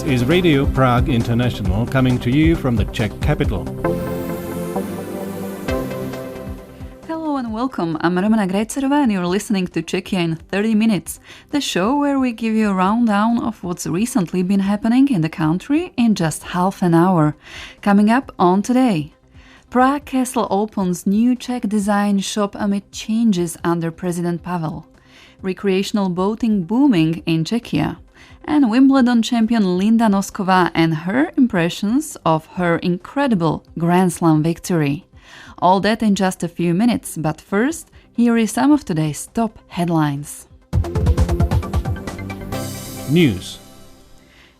is Radio Prague International, coming to you from the Czech capital. Hello and welcome. I'm Romana Grajcerová and you're listening to Czechia in 30 minutes, the show where we give you a rundown of what's recently been happening in the country in just half an hour. Coming up on today. Prague Castle opens new Czech design shop amid changes under President Pavel. Recreational boating booming in Czechia. And Wimbledon champion Linda Nosková and her impressions of her incredible Grand Slam victory. All that in just a few minutes, but first, here is some of today's top headlines. News.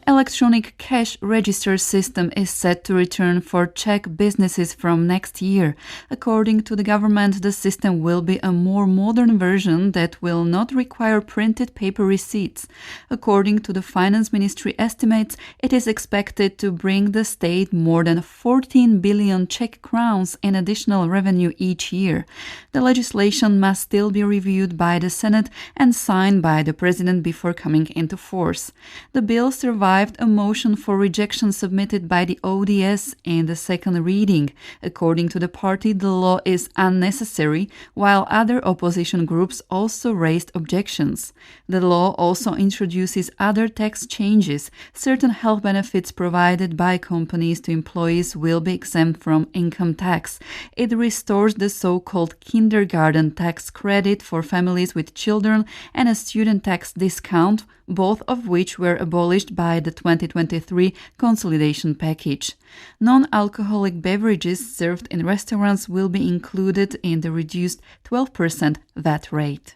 Electronic cash register system is set to return for Czech businesses from next year. According to the government, the system will be a more modern version that will not require printed paper receipts. According to the Finance Ministry estimates, it is expected to bring the state more than 14 billion Czech crowns in additional revenue each year. The legislation must still be reviewed by the Senate and signed by the President before coming into force. The bill survived a motion for rejection submitted by the ODS in the second reading. According to the party, the law is unnecessary, while other opposition groups also raised objections. The law also introduces other tax changes. Certain health benefits provided by companies to employees will be exempt from income tax. It restores the so-called kindergarten tax credit for families with children and a student tax discount, both of which were abolished by the 2023 consolidation package. Non-alcoholic beverages served in restaurants will be included in the reduced 12% VAT rate.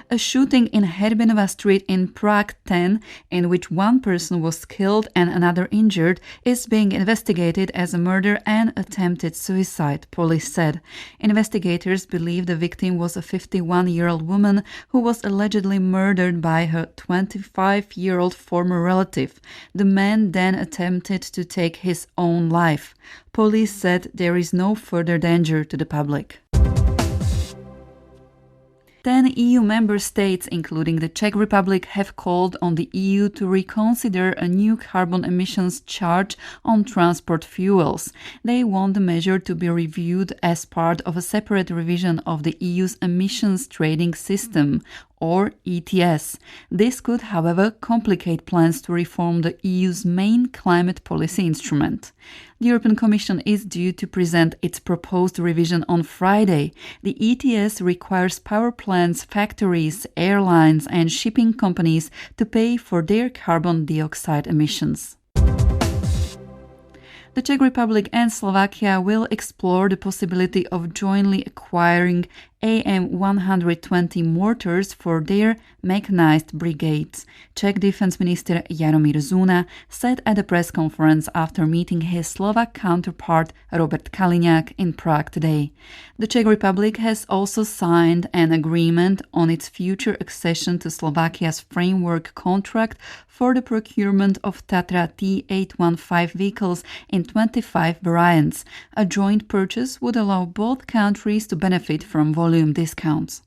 A shooting in Herbinova Street in Prague 10, in which one person was killed and another injured, is being investigated as a murder and attempted suicide, police said. Investigators believe the victim was a 51-year-old woman who was allegedly murdered by her 25-year-old former relative. The man then attempted to take his own life. Police said there is no further danger to the public. 10 EU member states, including the Czech Republic, have called on the EU to reconsider a new carbon emissions charge on transport fuels. They want the measure to be reviewed as part of a separate revision of the EU's emissions trading system, or ETS. This could, however, complicate plans to reform the EU's main climate policy instrument. The European Commission is due to present its proposed revision on Friday. The ETS requires power plants, factories, airlines and shipping companies to pay for their carbon dioxide emissions. The Czech Republic and Slovakia will explore the possibility of jointly acquiring AM-120 mortars for their mechanized brigades, Czech Defense Minister Jaromír Zuna said at a press conference after meeting his Slovak counterpart Robert Kaliňák in Prague today. The Czech Republic has also signed an agreement on its future accession to Slovakia's framework contract for the procurement of Tatra T815 vehicles in 25 variants. A joint purchase would allow both countries to benefit from volume discounts.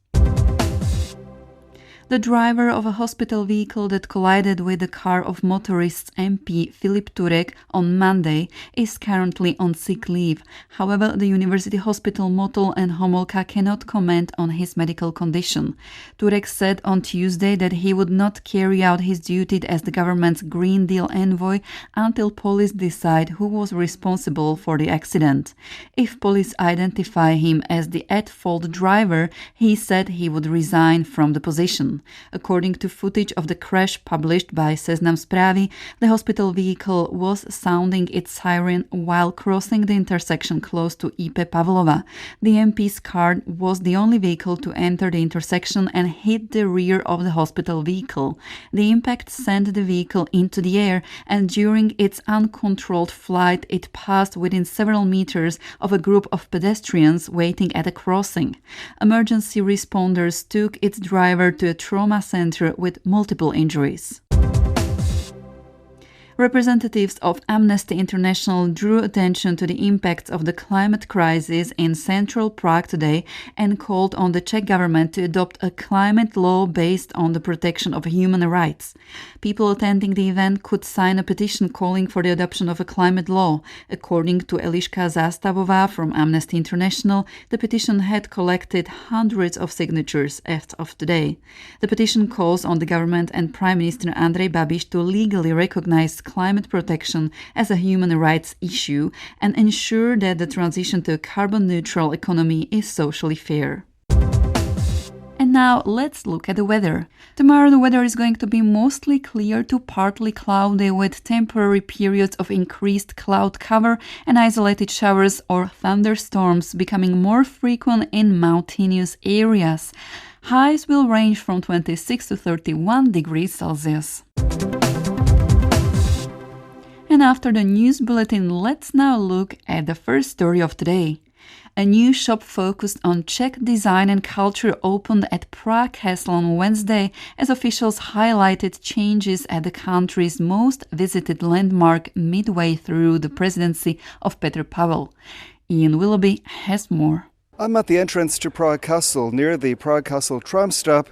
The driver of a hospital vehicle that collided with the car of motorists MP Filip Turek on Monday is currently on sick leave. However, the University Hospital Motol and Homolka cannot comment on his medical condition. Turek said on Tuesday that he would not carry out his duty as the government's Green Deal envoy until police decide who was responsible for the accident. If police identify him as the at-fault driver, he said he would resign from the position. According to footage of the crash published by Seznam Zprávy, the hospital vehicle was sounding its siren while crossing the intersection close to IP Pavlova. The MP's car was the only vehicle to enter the intersection and hit the rear of the hospital vehicle. The impact sent the vehicle into the air, and during its uncontrolled flight, it passed within several meters of a group of pedestrians waiting at a crossing. Emergency responders took its driver to a trauma center with multiple injuries. Representatives of Amnesty International drew attention to the impacts of the climate crisis in central Prague today and called on the Czech government to adopt a climate law based on the protection of human rights. People attending the event could sign a petition calling for the adoption of a climate law. According to Eliška Zástavová from Amnesty International, the petition had collected hundreds of signatures as of today. The petition calls on the government and Prime Minister Andrej Babiš to legally recognize climate protection as a human rights issue and ensure that the transition to a carbon-neutral economy is socially fair. And now let's look at the weather. Tomorrow the weather is going to be mostly clear to partly cloudy with temporary periods of increased cloud cover and isolated showers or thunderstorms becoming more frequent in mountainous areas. Highs will range from 26 to 31 degrees Celsius. And after the news bulletin, let's now look at the first story of today. A new shop focused on Czech design and culture opened at Prague Castle on Wednesday as officials highlighted changes at the country's most visited landmark midway through the presidency of Petr Pavel. Ian Willoughby has more. I'm at the entrance to Prague Castle near the Prague Castle tram stop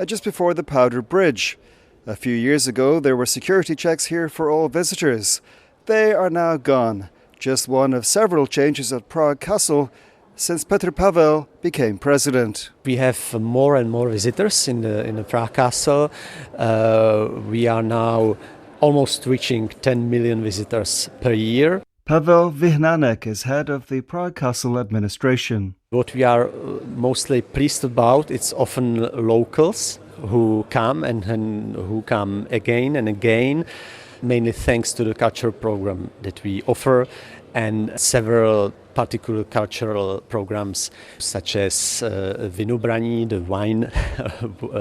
just before the Powder Bridge. A few years ago there were security checks here for all visitors. They are now gone. Just one of several changes at Prague Castle since Petr Pavel became president. We have more and more visitors in the Prague Castle. We are now almost reaching 10 million visitors per year. Pavel Vyhnanek is head of the Prague Castle administration. What we are mostly pleased about, it's often locals who come and who come again and again, mainly thanks to the cultural program that we offer and several particular cultural programs such as Vinobraní, the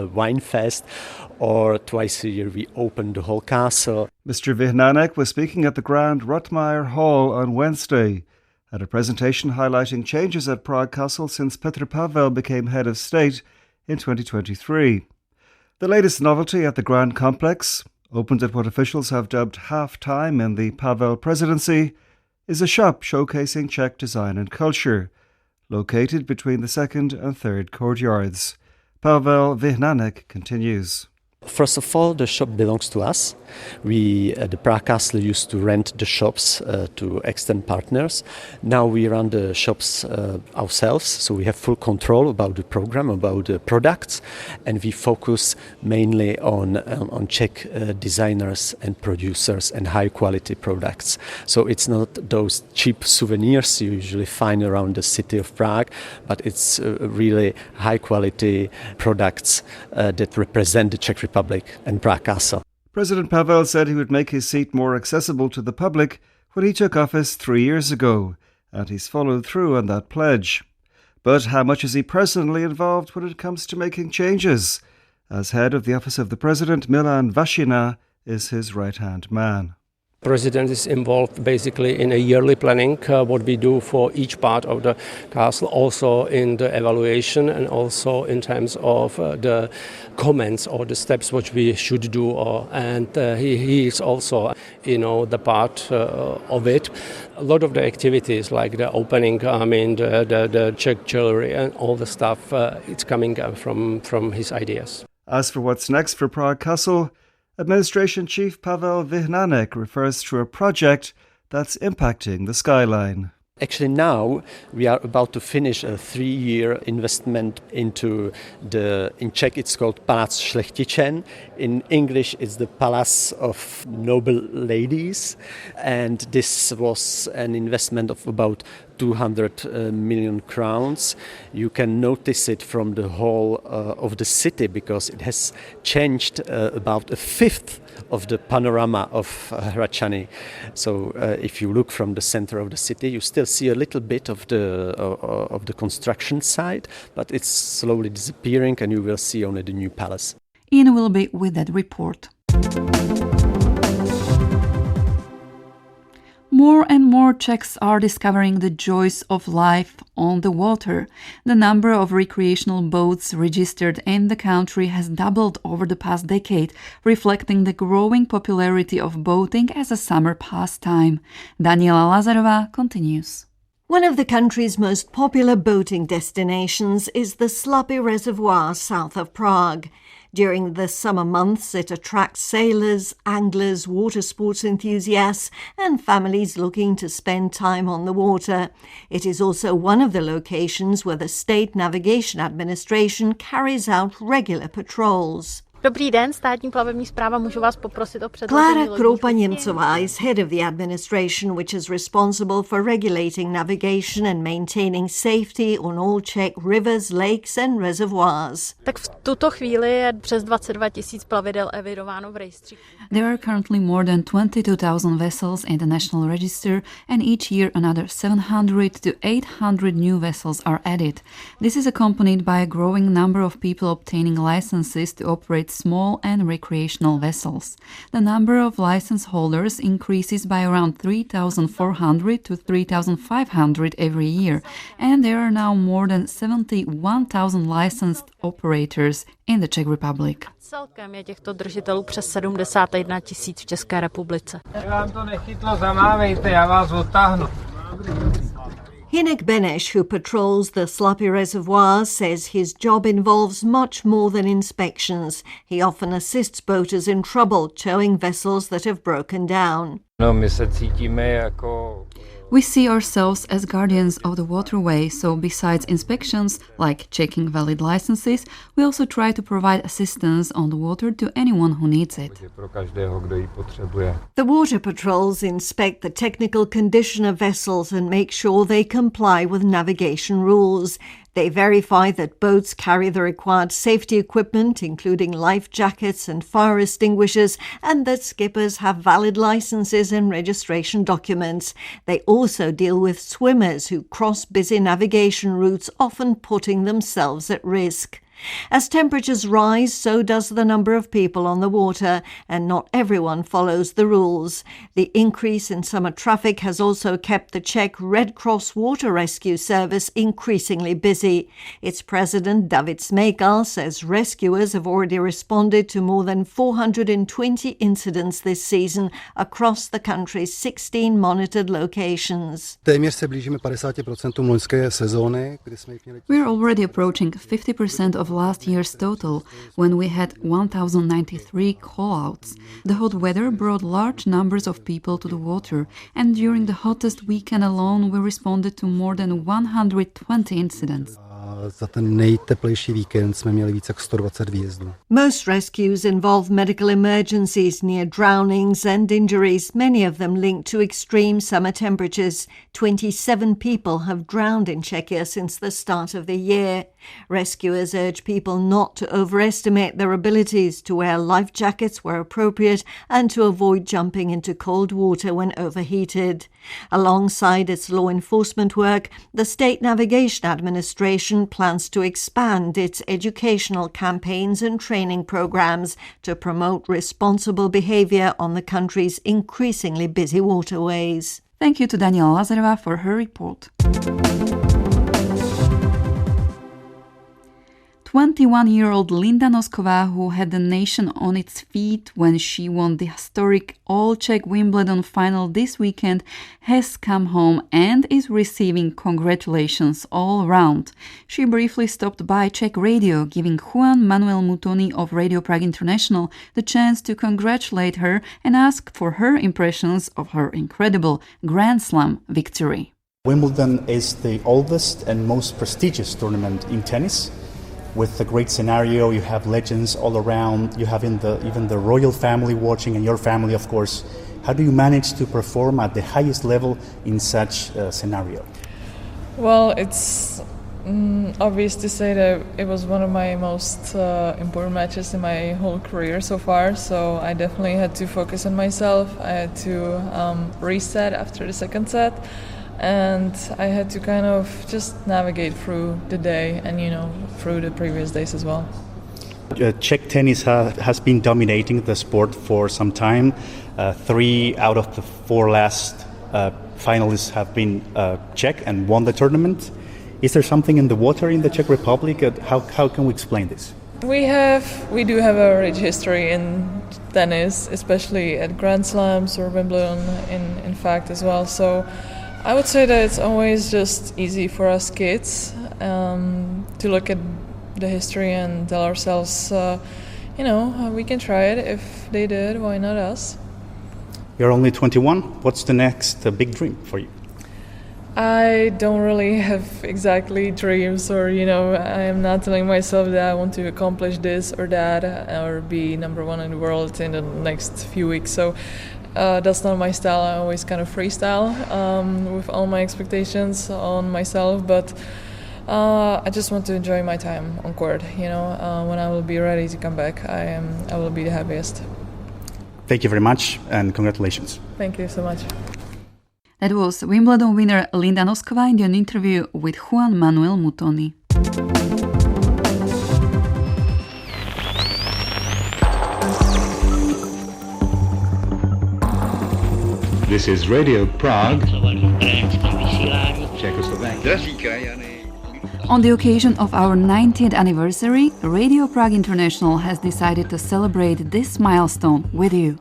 wine fest, or twice a year we open the whole castle. Mr. Vyhnanek was speaking at the Grand Rotmeyer Hall on Wednesday at a presentation highlighting changes at Prague Castle since Petr Pavel became head of state in 2023. The latest novelty at the Grand Complex, opened at what officials have dubbed half-time in the Pavel presidency, is a shop showcasing Czech design and culture, located between the second and third courtyards. Pavel Vyhnanek continues. First of all, the shop belongs to us. We, the Prague Castle, used to rent the shops to external partners. Now we run the shops ourselves, so we have full control about the program, about the products, and we focus mainly on Czech designers and producers and high-quality products. So it's not those cheap souvenirs you usually find around the city of Prague, but it's really high-quality products that represent the Czech Republic and Prague Castle. President Pavel said he would make his seat more accessible to the public when he took office 3 years ago, and he's followed through on that pledge. But how much is he personally involved when it comes to making changes? As head of the Office of the President, Milan Vašina is his right-hand man. President is involved basically in a yearly planning, what we do for each part of the castle, also in the evaluation and also in terms of the comments or the steps which we should do. And he is also, the part of it. A lot of the activities like the opening, the Czech jewelry and all the stuff, it's coming from his ideas. As for what's next for Prague Castle, Administration Chief Pavel Vyhnanek refers to a project that's impacting the skyline. Actually now we are about to finish a 3-year investment into in Czech it's called Palác Šlechtičen. In English it's the Palace of Noble Ladies, and this was an investment of about 200 million crowns. You can notice it from the whole of the city because it has changed about a fifth of the panorama of Hradčany. So if you look from the center of the city, you still see a little bit of the construction site, but it's slowly disappearing and you will see only the new palace. Ian will be with that report. More and more Czechs are discovering the joys of life on the water. The number of recreational boats registered in the country has doubled over the past decade, reflecting the growing popularity of boating as a summer pastime. Daniela Lazarová continues. One of the country's most popular boating destinations is the Slapy Reservoir south of Prague. During the summer months, it attracts sailors, anglers, water sports enthusiasts, and families looking to spend time on the water. It is also one of the locations where the State Navigation Administration carries out regular patrols. Dobrý den, státní plavební správa, můžu vás poprosit o předložení Klára lodních Kroupa-Němcová is head of the administration which is responsible for regulating navigation and maintaining safety on all Czech rivers, lakes and reservoirs. Tak v tuto chvíli je přes 22 000 plavidel evidováno v rejstříku. There are currently more than 22,000 vessels in the National Register, and each year another 700 to 800 new vessels are added. This is accompanied by a growing number of people obtaining licenses to operate small and recreational vessels. The number of license holders increases by around 3,400 to 3,500 every year, and there are now more than 71,000 licensed operators in the Czech Republic. Celkem je těchto držitelů přes 71 000 v České republice. Vám to nechytlo, zamávejte, já vás odtáhnu. Hinek Beneš, who patrols the Slapy Reservoir, says his job involves much more than inspections. He often assists boaters in trouble, towing vessels that have broken down. No, my se cítíme jako... We see ourselves as guardians of the waterway, so besides inspections, like checking valid licenses, we also try to provide assistance on the water to anyone who needs it. Pro každého, kdo ji potřebuje. The water patrols inspect the technical condition of vessels and make sure they comply with navigation rules. They verify that boats carry the required safety equipment, including life jackets and fire extinguishers, and that skippers have valid licenses and registration documents. They also deal with swimmers who cross busy navigation routes, often putting themselves at risk. As temperatures rise, so does the number of people on the water, and not everyone follows the rules. The increase in summer traffic has also kept the Czech Red Cross Water Rescue Service increasingly busy. Its president, David Smejkal, says rescuers have already responded to more than 420 incidents this season across the country's 16 monitored locations. Téměř se blížíme 50% loňské sezóny, kdy jsme měli... We are already approaching 50% of last year's total, when we had 1,093 call-outs. The hot weather brought large numbers of people to the water, and during the hottest weekend alone we responded to more than 120 incidents. Za ten nejteplejší víkend jsme měli více jak 120 výjezdů. Most rescues involve medical emergencies near drownings and injuries, many of them linked to extreme summer temperatures. 27 people have drowned in Czechia since the start of the year. Rescuers urge people not to overestimate their abilities, to wear life jackets where appropriate, and to avoid jumping into cold water when overheated. Alongside its law enforcement work, the State Navigation Administration plans to expand its educational campaigns and training programs to promote responsible behaviour on the country's increasingly busy waterways. Thank you to Daniela Lazarová for her report. 21-year-old Linda Nosková, who had the nation on its feet when she won the historic All-Czech Wimbledon final this weekend, has come home and is receiving congratulations all round. She briefly stopped by Czech radio, giving Juan Manuel Mutoni of Radio Prague International the chance to congratulate her and ask for her impressions of her incredible Grand Slam victory. Wimbledon is the oldest and most prestigious tournament in tennis. With the great scenario, you have legends all around, you have even the royal family watching, and your family, of course. How do you manage to perform at the highest level in such a scenario? Well, it's obvious to say that it was one of my most important matches in my whole career so far, so I definitely had to focus on myself. I had to reset after the second set, and I had to kind of just navigate through the day and, through the previous days as well. Czech tennis has been dominating the sport for some time. 3 out of the 4 last finalists have been Czech and won the tournament. Is there something in the water in the Czech Republic? How can we explain this? We do have a rich history in tennis, especially at Grand Slams or Wimbledon in fact as well. So I would say that it's always just easy for us kids to look at the history and tell ourselves, we can try it. If they did, why not us? You're only 21. What's the next big dream for you? I don't really have exactly dreams or, I am not telling myself that I want to accomplish this or that or be number one in the world in the next few weeks. So that's not my style. I always kind of freestyle with all my expectations on myself. But I just want to enjoy my time on court. When I will be ready to come back, I will be the happiest. Thank you very much and congratulations. Thank you so much. That was Wimbledon winner Linda Nosková in an interview with Juan Manuel Mutoni. This is Radio Prague, Czechoslovakia. On the occasion of our 90th anniversary, Radio Prague International has decided to celebrate this milestone with you.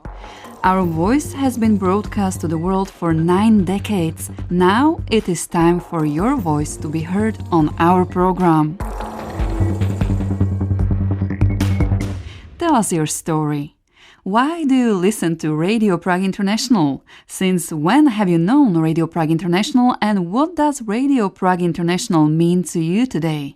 Our voice has been broadcast to the world for 9 decades. Now it is time for your voice to be heard on our program. Tell us your story. Why do you listen to Radio Prague International? Since when have you known Radio Prague International, and what does Radio Prague International mean to you today?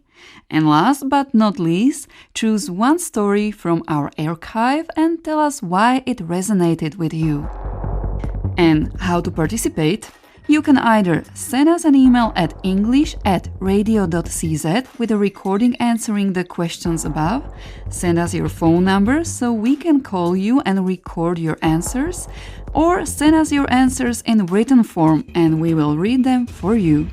And last but not least, choose one story from our archive and tell us why it resonated with you. And how to participate? You can either send us an email at english@radio.cz with a recording answering the questions above, send us your phone number so we can call you and record your answers, or send us your answers in written form and we will read them for you.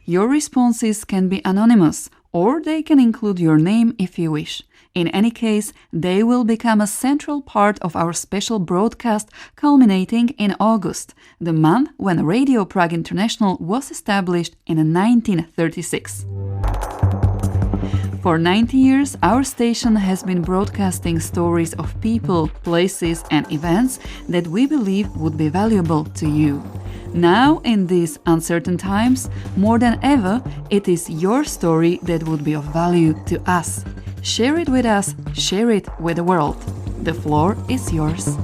Your responses can be anonymous, or they can include your name if you wish. In any case, they will become a central part of our special broadcast culminating in August, the month when Radio Prague International was established in 1936. For 90 years, our station has been broadcasting stories of people, places and events that we believe would be valuable to you. Now, in these uncertain times, more than ever, it is your story that would be of value to us. Share it with us, share it with the world. The floor is yours.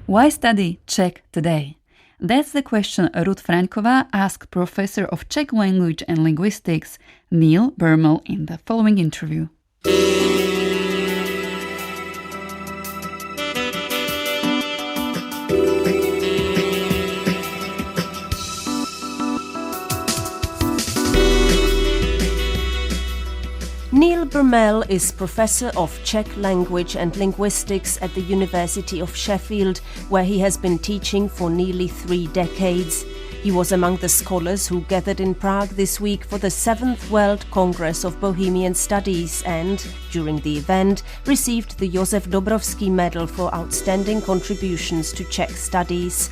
Why study Czech today? That's the question Ruth Franková asked Professor of Czech Language and Linguistics Neil Bermel in the following interview. Neil Bermel is Professor of Czech Language and Linguistics at the University of Sheffield, where he has been teaching for nearly 3 decades. He was among the scholars who gathered in Prague this week for the 7th World Congress of Bohemian Studies and, during the event, received the Josef Dobrovský Medal for outstanding contributions to Czech studies.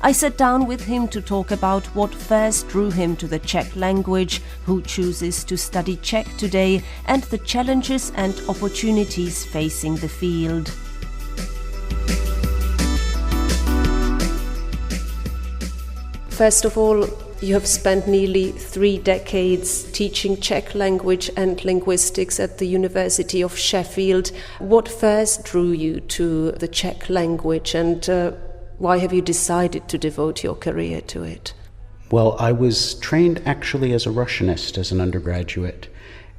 I sat down with him to talk about what first drew him to the Czech language, who chooses to study Czech today, and the challenges and opportunities facing the field. First of all, you have spent nearly 3 decades teaching Czech language and linguistics at the University of Sheffield. What first drew you to the Czech language, and why have you decided to devote your career to it? Well, I was trained actually as a Russianist as an undergraduate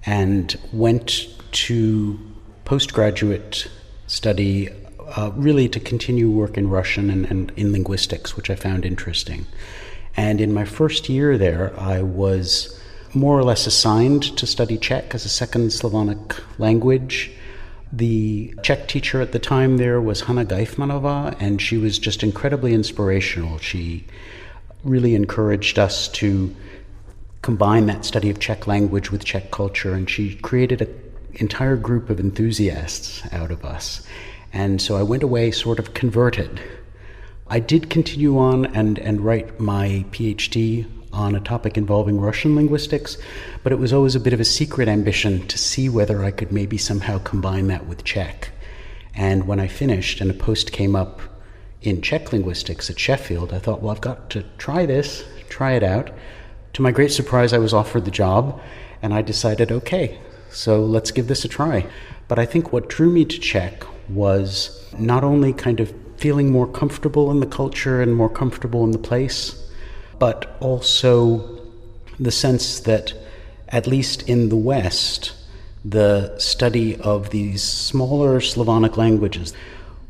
and went to postgraduate study really to continue work in Russian and in linguistics, which I found interesting. And in my first year there, I was more or less assigned to study Czech as a second Slavonic language. The Czech teacher at the time there was Hanna Geifmanová, and she was just incredibly inspirational. She really encouraged us to combine that study of Czech language with Czech culture, and she created an entire group of enthusiasts out of us. And so I went away sort of converted. I did continue on and write my PhD on a topic involving Russian linguistics, but it was always a bit of a secret ambition to see whether I could maybe somehow combine that with Czech. And when I finished and a post came up in Czech linguistics at Sheffield, I thought, well, I've got to try it out. To my great surprise, I was offered the job, and I decided, okay, so let's give this a try. But I think what drew me to Czech was not only kind of feeling more comfortable in the culture and more comfortable in the place, but also the sense that, at least in the West, the study of these smaller Slavonic languages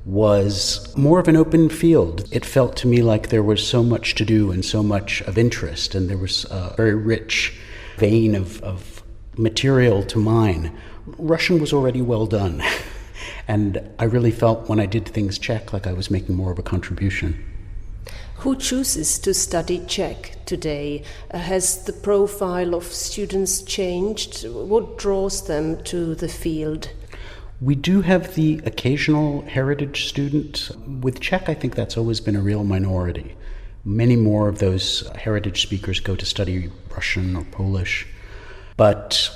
was more of an open field. It felt to me like there was so much to do and so much of interest, and there was a very rich vein of material to mine. Russian was already well done, and I really felt when I did things Czech like I was making more of a contribution. Who chooses to study Czech today? Has the profile of students changed? What draws them to the field? We do have the occasional heritage student. With Czech, I think that's always been a real minority. Many more of those heritage speakers go to study Russian or Polish. But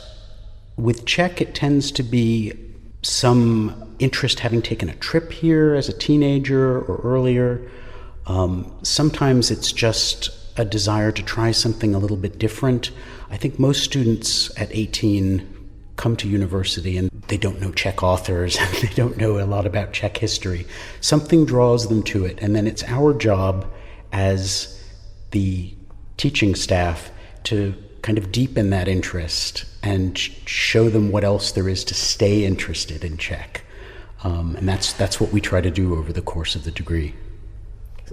with Czech, it tends to be some interest having taken a trip here as a teenager or earlier. Sometimes it's just a desire to try something a little bit different. I think most students at 18 come to university and they don't know Czech authors and they don't know a lot about Czech history. Something draws them to it, and then it's our job as the teaching staff to kind of deepen that interest and show them what else there is to stay interested in Czech. And that's what we try to do over the course of the degree.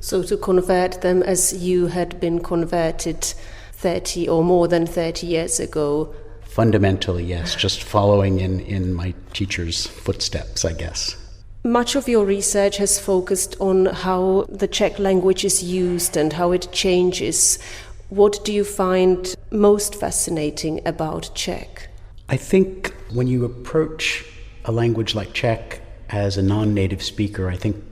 So to convert them as you had been converted 30 or more than 30 years ago. Fundamentally, yes, just following in my teacher's footsteps, I guess. Much of your research has focused on how the Czech language is used and how it changes. What do you find most fascinating about Czech? I think when you approach a language like Czech as a non-native speaker, I think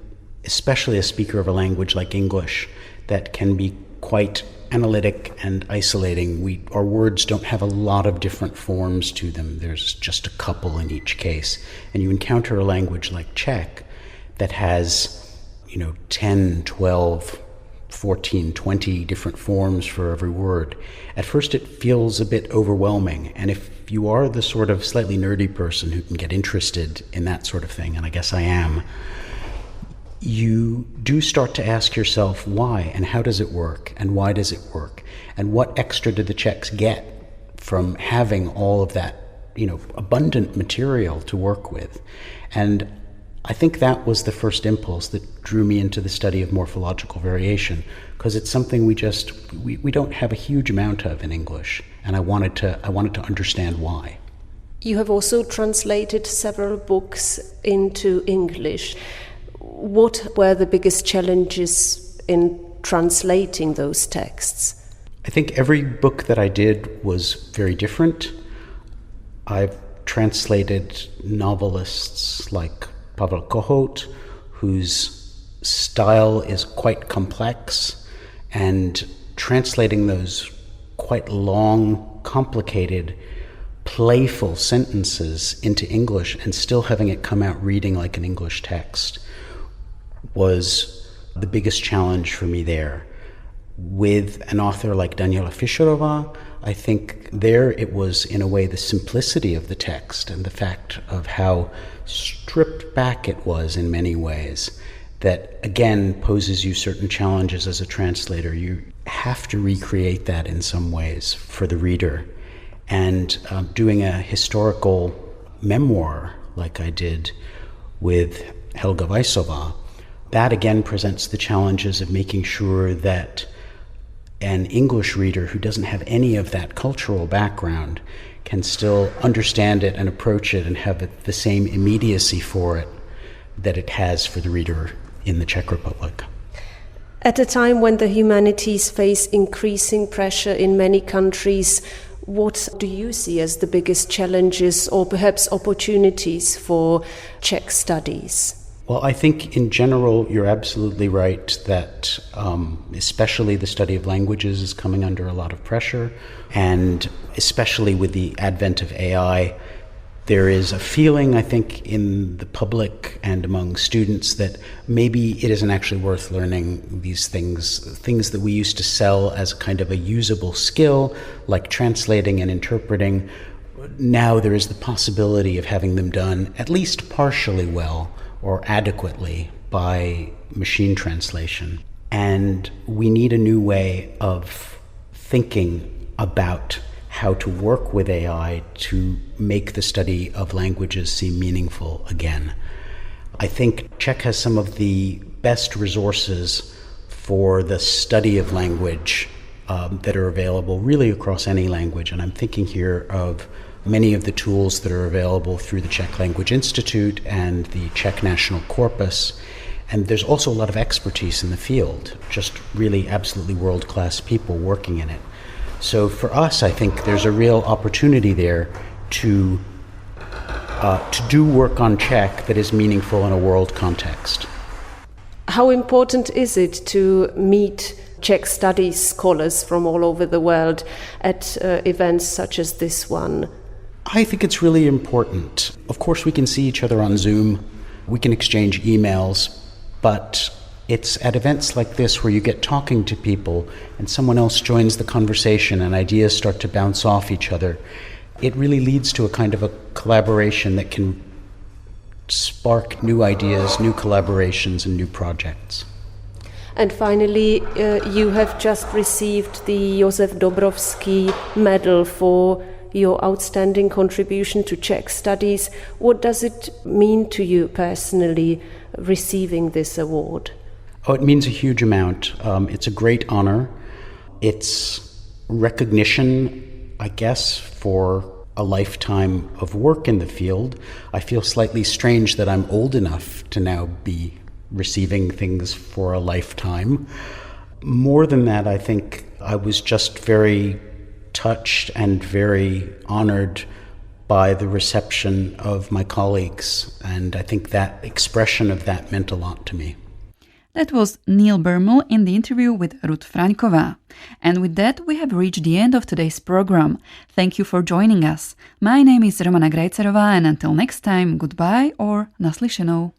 especially a speaker of a language like English that can be quite analytic and isolating. Our words don't have a lot of different forms to them. There's just a couple in each case. And you encounter a language like Czech that has, 10, 12, 14, 20 different forms for every word. At first it feels a bit overwhelming. And if you are the sort of slightly nerdy person who can get interested in that sort of thing, and I guess I am, you do start to ask yourself why and how does it work and why does it work and what extra do the Czechs get from having all of that, abundant material to work with. And I think that was the first impulse that drew me into the study of morphological variation, because it's something we don't have a huge amount of in English, and I wanted to understand why. You have also translated several books into English. What were the biggest challenges in translating those texts? I think every book that I did was very different. I've translated novelists like Pavel Kohut, whose style is quite complex, and translating those quite long, complicated, playful sentences into English and still having it come out reading like an English text was the biggest challenge for me there. With an author like Daniela Fischerová, I think there it was, in a way, the simplicity of the text and the fact of how stripped back it was in many ways that, again, poses you certain challenges as a translator. You have to recreate that in some ways for the reader. And doing a historical memoir like I did with Helga Weissová, that again presents the challenges of making sure that an English reader who doesn't have any of that cultural background can still understand it and approach it and have the same immediacy for it that it has for the reader in the Czech Republic. At a time when the humanities face increasing pressure in many countries, what do you see as the biggest challenges or perhaps opportunities for Czech studies? Well, I think in general, you're absolutely right that especially the study of languages is coming under a lot of pressure. And especially with the advent of AI, there is a feeling, I think, in the public and among students that maybe it isn't actually worth learning these things that we used to sell as kind of a usable skill, like translating and interpreting. Now there is the possibility of having them done at least partially well or adequately by machine translation. And we need a new way of thinking about how to work with AI to make the study of languages seem meaningful again. I think Czech has some of the best resources for the study of language that are available really across any language. And I'm thinking here of many of the tools that are available through the Czech Language Institute and the Czech National Corpus. And there's also a lot of expertise in the field, just really absolutely world-class people working in it. So for us, I think there's a real opportunity there to do work on Czech that is meaningful in a world context. How important is it to meet Czech studies scholars from all over the world at events such as this one? I think it's really important. Of course, we can see each other on Zoom, we can exchange emails, but it's at events like this where you get talking to people and someone else joins the conversation and ideas start to bounce off each other. It really leads to a kind of a collaboration that can spark new ideas, new collaborations, and new projects. And finally, you have just received the Josef Dobrovský Medal for your outstanding contribution to Czech studies. What does it mean to you personally, receiving this award? Oh, it means a huge amount. It's a great honor. It's recognition, I guess, for a lifetime of work in the field. I feel slightly strange that I'm old enough to now be receiving things for a lifetime. More than that, I think I was just very touched and very honored by the reception of my colleagues, and I think that expression of that meant a lot to me. That was Neil Bermel in the interview with Ruth Fraňková. And with that, we have reached the end of today's program. Thank you for joining us. My name is Romana Grajcerová, and until next time, goodbye or naslyšenou.